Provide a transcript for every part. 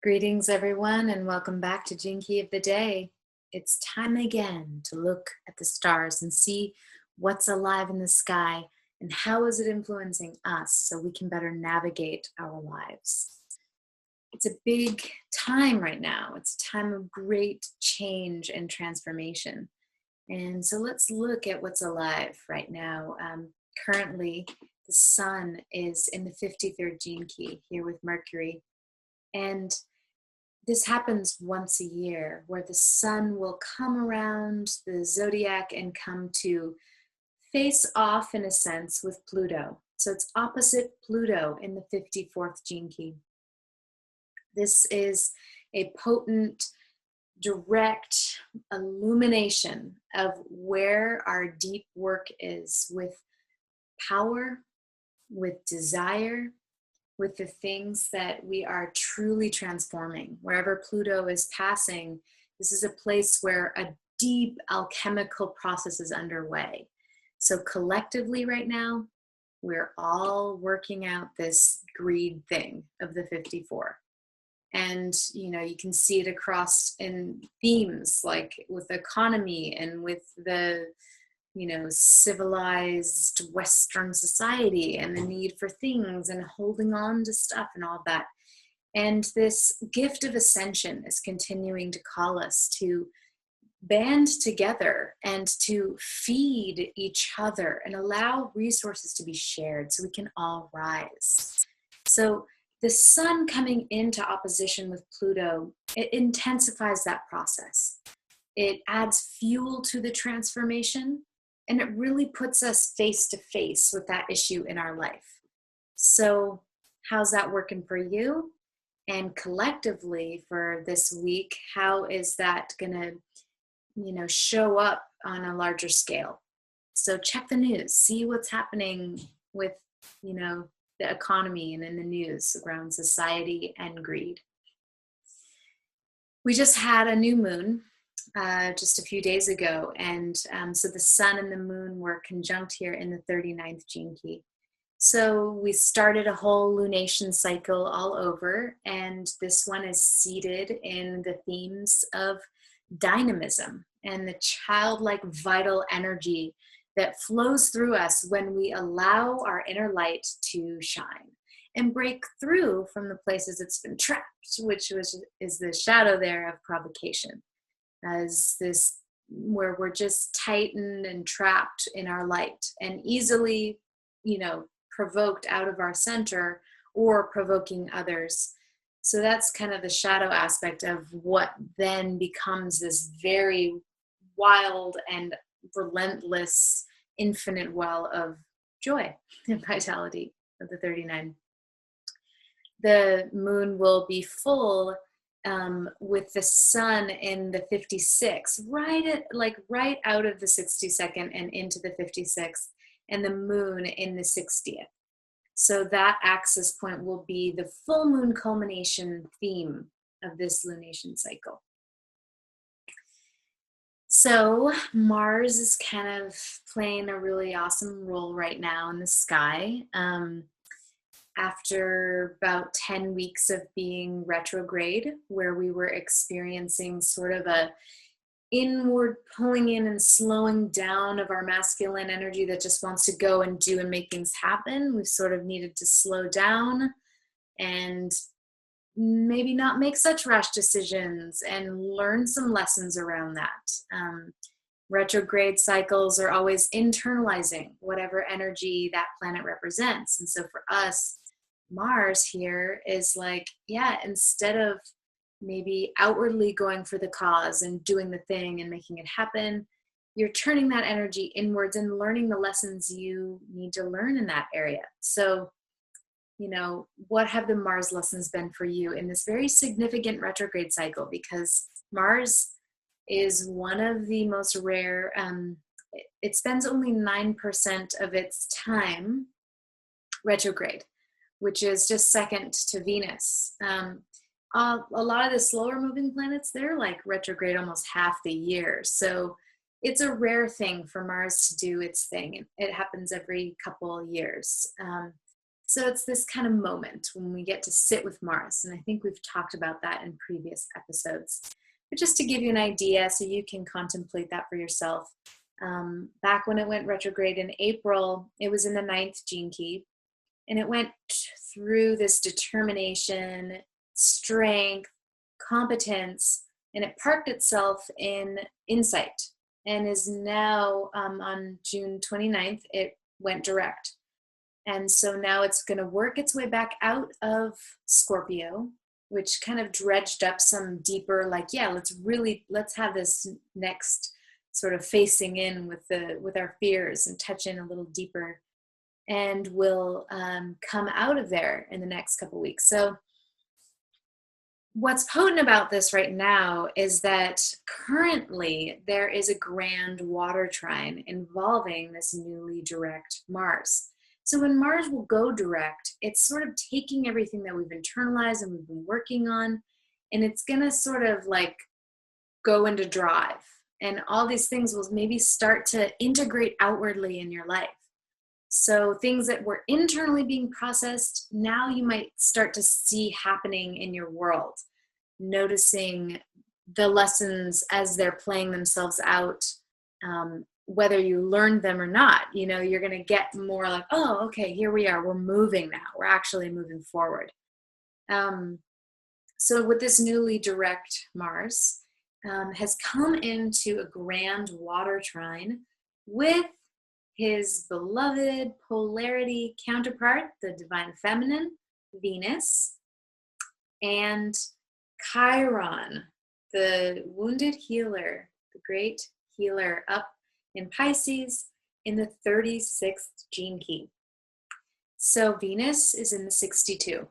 Greetings, everyone, and welcome back to Jinky of the Day. It's time again to look at the stars and see what's alive in the sky and how is it influencing us so we can better navigate our lives. It's a big time right now. It's a time of great change and transformation. And so let's look at what's alive right now. Currently, the sun is in the 53rd gene key here with Mercury. And this happens once a year where the sun will come around the zodiac and come to face off, in a sense, with Pluto. So it's opposite Pluto in the 54th gene key. This is a potent, direct illumination of where our deep work is with power, with desire, with the things that we are truly transforming. Wherever Pluto is passing, this is a place where a deep alchemical process is underway. So collectively right now, we're all working out this greed thing of the 54. And, you can see it across in themes like with the economy and with the civilized Western society and the need for things and holding on to stuff and all that. And this gift of ascension is continuing to call us to band together and to feed each other and allow resources to be shared so we can all rise. So the sun coming into opposition with Pluto, it intensifies that process. It adds fuel to the transformation, and it really puts us face to face with that issue in our life. So how's that working for you? And collectively for this week, how is that going to, show up on a larger scale? So check the news, see what's happening with, the economy and in the news around society and greed. We just had a new moon just a few days ago. And so the sun and the moon were conjunct here in the 39th gene key. So we started a whole lunation cycle all over. And this one is seated in the themes of dynamism and the childlike vital energy that flows through us when we allow our inner light to shine and break through from the places it's been trapped, which is the shadow there of provocation. As this where we're just tightened and trapped in our light and easily, provoked out of our center or provoking others. So that's kind of the shadow aspect of what then becomes this very wild and relentless, infinite well of joy and vitality of the 39. The moon will be full with the sun in the 56, right out of the 62nd and into the 56th, and the moon in the 60th. So that axis point will be the full moon culmination theme of this lunation cycle. So Mars is kind of playing a really awesome role right now in the sky. After about 10 weeks of being retrograde, where we were experiencing sort of a inward pulling in and slowing down of our masculine energy that just wants to go and do and make things happen, we've sort of needed to slow down and maybe not make such rash decisions and learn some lessons around that. Retrograde cycles are always internalizing whatever energy that planet represents. And so for us, Mars here is like, instead of maybe outwardly going for the cause and doing the thing and making it happen, you're turning that energy inwards and learning the lessons you need to learn in that area. So, what have the Mars lessons been for you in this very significant retrograde cycle? Because Mars is one of the most rare, it spends only 9% of its time retrograde, which is just second to Venus. A lot of the slower moving planets, they're like retrograde almost half the year. So it's a rare thing for Mars to do its thing. It happens every couple of years. So it's this kind of moment when we get to sit with Mars. And I think we've talked about that in previous episodes. But just to give you an idea so you can contemplate that for yourself, back when it went retrograde in April, it was in the ninth gene key. And it went through this determination, strength, competence, and it parked itself in insight and is now on June 29th, it went direct. And so now it's going to work its way back out of Scorpio, which kind of dredged up some deeper, like, yeah, let's have this next sort of facing in with our fears and touch in a little deeper, and will come out of there in the next couple weeks. So what's potent about this right now is that currently there is a grand water trine involving this newly direct Mars. So when Mars will go direct, it's sort of taking everything that we've internalized and we've been working on, and it's going to sort of like go into drive. And all these things will maybe start to integrate outwardly in your life. So things that were internally being processed, now you might start to see happening in your world, noticing the lessons as they're playing themselves out, whether you learned them or not. You're going to get more like, oh, okay, here we are. We're moving now. We're actually moving forward. So with this newly direct Mars, has come into a grand water trine with his beloved polarity counterpart, the divine feminine, Venus, and Chiron, the wounded healer, the great healer, up in Pisces in the 36th gene key. So Venus is in the 62.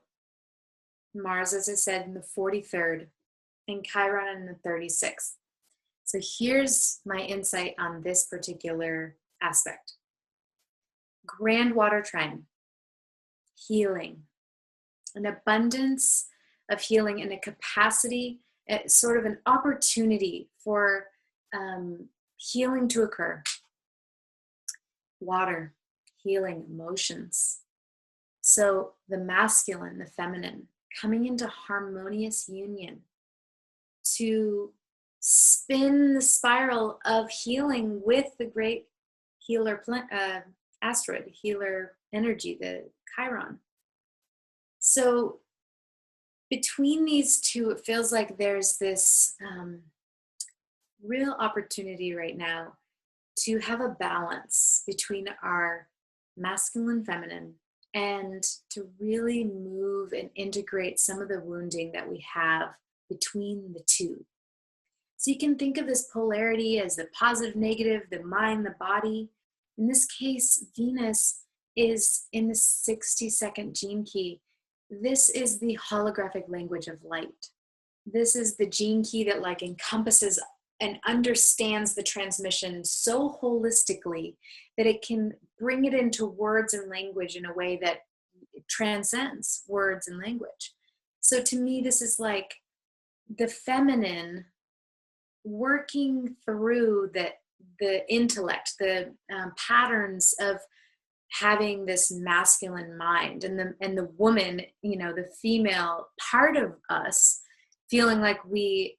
Mars, as I said, in the 43rd, and Chiron in the 36th. So here's my insight on this particular aspect. Grand water trine, healing, an abundance of healing and a capacity, sort of an opportunity for healing to occur. Water, healing, emotions. So the masculine, the feminine, coming into harmonious union to spin the spiral of healing with the great healer asteroid, healer energy, the Chiron. So between these two, it feels like there's this real opportunity right now to have a balance between our masculine, feminine, and to really move and integrate some of the wounding that we have between the two. So you can think of this polarity as the positive, negative, the mind, the body. In this case, Venus is in the 62nd gene key. This is the holographic language of light. This is the gene key that like encompasses and understands the transmission so holistically that it can bring it into words and language in a way that transcends words and language. So to me, this is like the feminine working through the intellect, the patterns of having this masculine mind, and the woman, the female part of us, feeling like we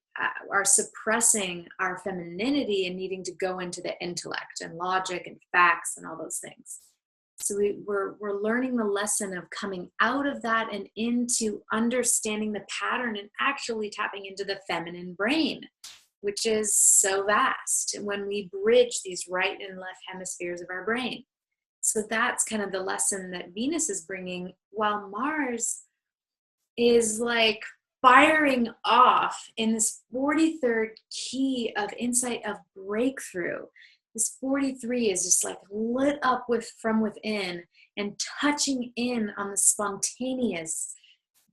are suppressing our femininity and needing to go into the intellect and logic and facts and all those things. So we're learning the lesson of coming out of that and into understanding the pattern and actually tapping into the feminine brain, which is so vast when we bridge these right and left hemispheres of our brain. So that's kind of the lesson that Venus is bringing, while Mars is like firing off in this 43rd key of insight of breakthrough. This 43 is just like lit up from within and touching in on the spontaneous,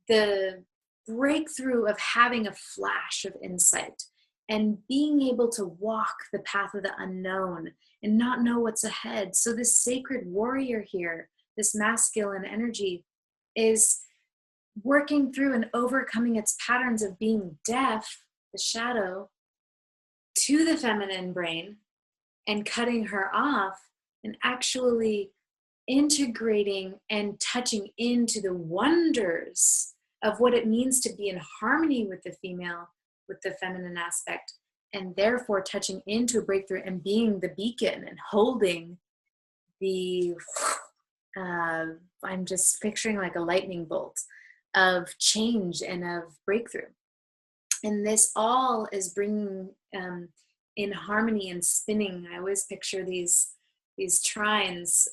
the breakthrough of having a flash of insight and being able to walk the path of the unknown and not know what's ahead. So this sacred warrior here, this masculine energy, is working through and overcoming its patterns of being deaf, the shadow, to the feminine brain, and cutting her off, and actually integrating and touching into the wonders of what it means to be in harmony with the female, with the feminine aspect, and therefore touching into a breakthrough and being the beacon and holding the, I'm just picturing like a lightning bolt of change and of breakthrough. And this all is bringing in harmony and spinning. I always picture these trines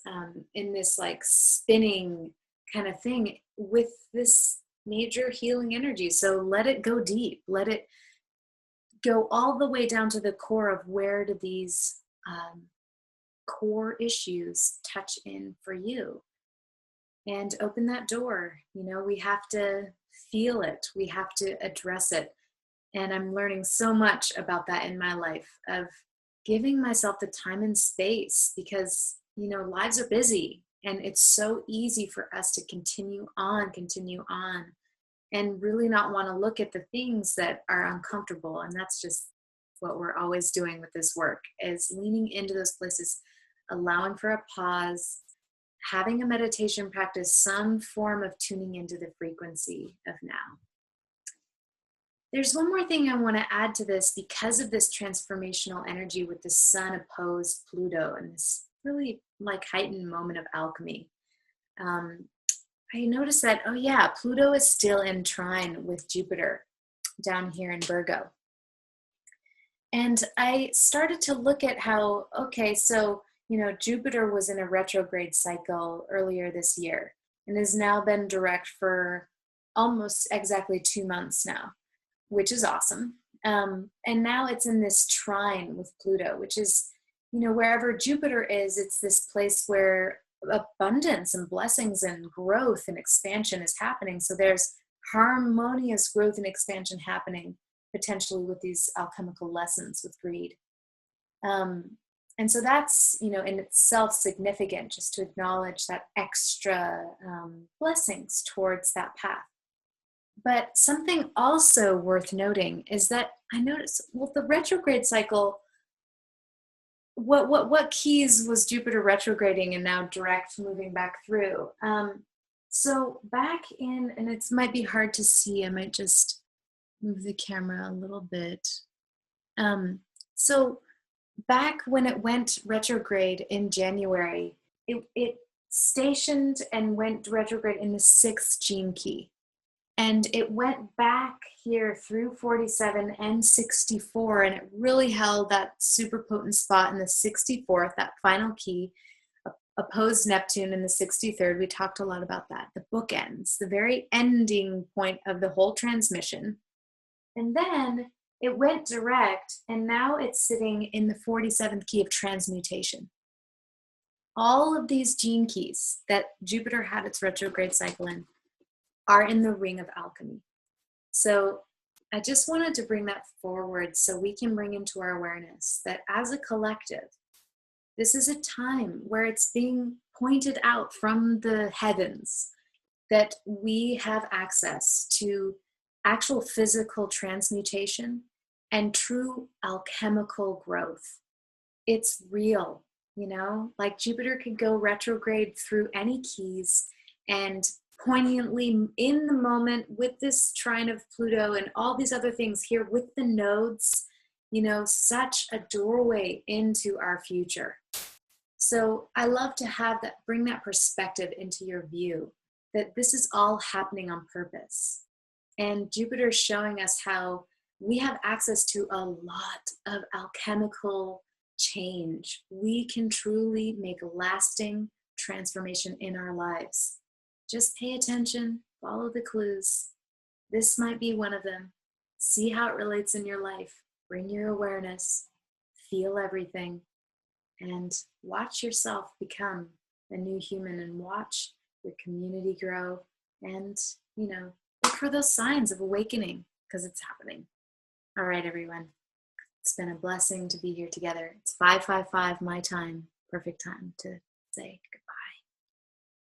in this like spinning kind of thing with this major healing energy. So let it go deep. Let it go all the way down to the core of where do these core issues touch in for you. And open that door. You know, we have to feel it. We have to address it. And I'm learning so much about that in my life, of giving myself the time and space, because, you know, lives are busy and it's so easy for us to continue on, and really not want to look at the things that are uncomfortable. And that's just what we're always doing with this work, is leaning into those places, allowing for a pause, having a meditation practice, some form of tuning into the frequency of now. There's one more thing I want to add to this, because of this transformational energy with the sun opposed Pluto and this really like heightened moment of alchemy. I noticed that, oh yeah, Pluto is still in trine with Jupiter down here in Virgo. And I started to look at how, okay, so, you know, Jupiter was in a retrograde cycle earlier this year and has now been direct for almost exactly 2 months now, which is awesome. And now it's in this trine with Pluto, which is, you know, wherever Jupiter is, it's this place where abundance and blessings and growth and expansion is happening. So there's harmonious growth and expansion happening potentially with these alchemical lessons with greed. And so that's, you know, in itself significant, just to acknowledge that extra blessings towards that path. But something also worth noting is that I noticed, well, the retrograde cycle, what keys was Jupiter retrograding and now direct moving back through? So back in, and it might be hard to see, I might just move the camera a little bit. So back when it went retrograde in January, it stationed and went retrograde in the 6th gene key. And it went back here through 47 and 64, and it really held that super potent spot in the 64th, that final key, opposed Neptune in the 63rd. We talked a lot about that. The bookends, the very ending point of the whole transmission. And then it went direct, and now it's sitting in the 47th key of transmutation. All of these gene keys that Jupiter had its retrograde cycle in are in the ring of alchemy. So I just wanted to bring that forward so we can bring into our awareness that as a collective, this is a time where it's being pointed out from the heavens that we have access to actual physical transmutation and true alchemical growth. It's real, you know, like Jupiter could go retrograde through any keys, and poignantly in the moment with this trine of Pluto and all these other things here with the nodes, you know, such a doorway into our future. So I love to have that, bring that perspective into your view, that this is all happening on purpose. And Jupiter is showing us how we have access to a lot of alchemical change. We can truly make lasting transformation in our lives. Just pay attention, follow the clues. This might be one of them. See how it relates in your life. Bring your awareness, feel everything, and watch yourself become a new human, and watch your community grow, and, you know, look for those signs of awakening, because it's happening. All right, everyone. It's been a blessing to be here together. It's 5:55 my time, perfect time to say